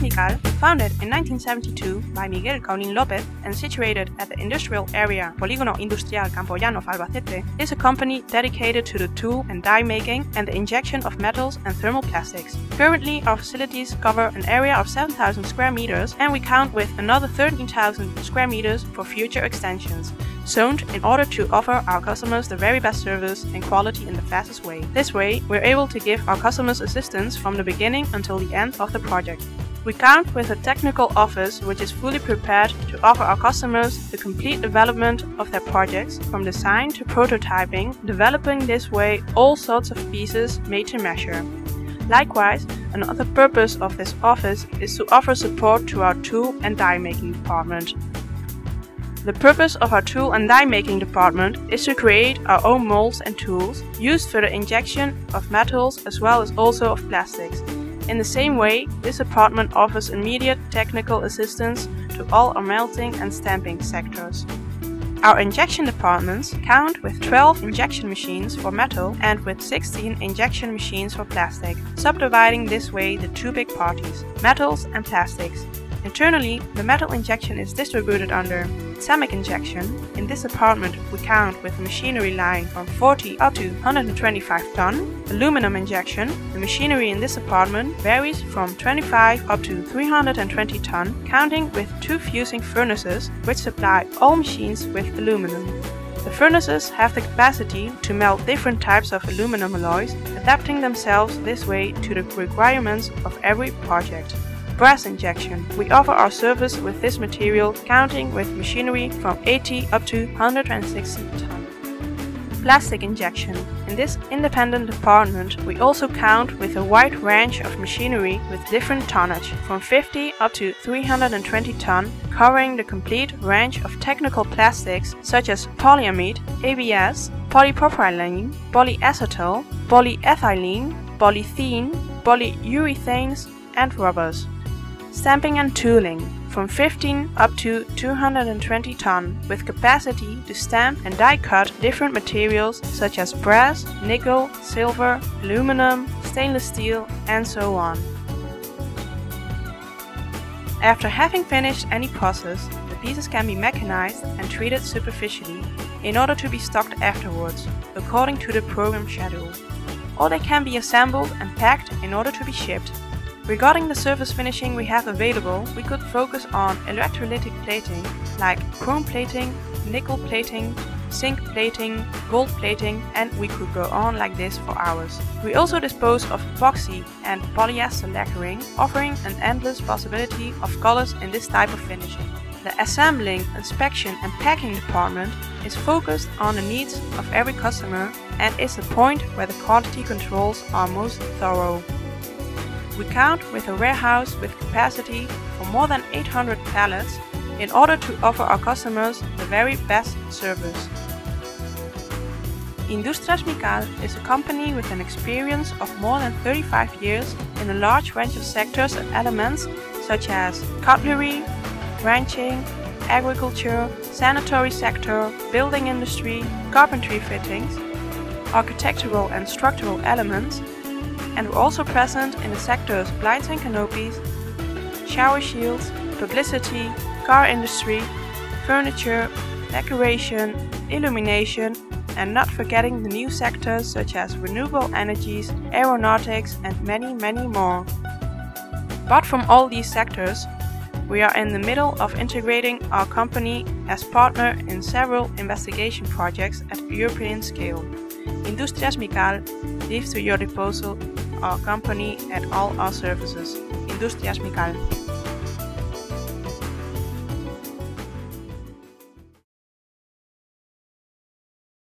Mical, founded in 1972 by Miguel Caunín López and situated at the industrial area Polígono Industrial Campo Llano of Albacete, is a company dedicated to the tool and die making and the injection of metals and thermal plastics. Currently, our facilities cover an area of 7,000 square meters, and we count with another 13,000 square meters for future extensions, zoned in order to offer our customers the very best service and quality in the fastest way. This way, we're able to give our customers assistance from the beginning until the end of the project. We count with a technical office which is fully prepared to offer our customers the complete development of their projects, from design to prototyping, developing this way all sorts of pieces made to measure. Likewise, another purpose of this office is to offer support to our tool and die making department. The purpose of our tool and die making department is to create our own molds and tools used for the injection of metals as well as also of plastics. In the same way, this department offers immediate technical assistance to all our melting and stamping sectors. Our injection departments count with 12 injection machines for metal and with 16 injection machines for plastic, subdividing this way the two big parties, metals and plastics. Internally, the metal injection is distributed under ceramic injection. In this department, we count with a machinery line from 40 up to 125 ton. Aluminum injection, the machinery in this department varies from 25 up to 320 ton, counting with 2 fusing furnaces which supply all machines with aluminum. The furnaces have the capacity to melt different types of aluminum alloys, adapting themselves this way to the requirements of every project. Brass injection. We offer our service with this material, counting with machinery from 80 up to 160 ton. Plastic injection. In this independent department, we also count with a wide range of machinery with different tonnage, from 50 up to 320 ton, covering the complete range of technical plastics such as polyamide, ABS, polypropylene, polyacetal, polyethylene, polythene, polyurethanes, and rubbers. Stamping and tooling, from 15 up to 220 ton, with capacity to stamp and die cut different materials such as brass, nickel, silver, aluminum, stainless steel, and so on. After having finished any process, the pieces can be mechanized and treated superficially in order to be stocked afterwards, according to the program schedule. Or they can be assembled and packed in order to be shipped. Regarding the surface finishing we have available, we could focus on electrolytic plating like chrome plating, nickel plating, zinc plating, gold plating, and we could go on like this for hours. We also dispose of epoxy and polyester lacquering, offering an endless possibility of colors in this type of finishing. The assembling, inspection and packing department is focused on the needs of every customer and is the point where the quality controls are most thorough. We count with a warehouse with capacity for more than 800 pallets in order to offer our customers the very best service. Industrias Mical is a company with an experience of more than 35 years in a large range of sectors and elements such as cutlery, ranching, agriculture, sanitary sector, building industry, carpentry fittings, architectural and structural elements, and we're also present in the sectors blinds and canopies, shower shields, publicity, car industry, furniture, decoration, illumination, and not forgetting the new sectors such as renewable energies, aeronautics, and many more. Apart from all these sectors, we are in the middle of integrating our company as partner in several investigation projects at European scale. Industrias Mical leaves to your disposal our company and all our services. Industrias Mical.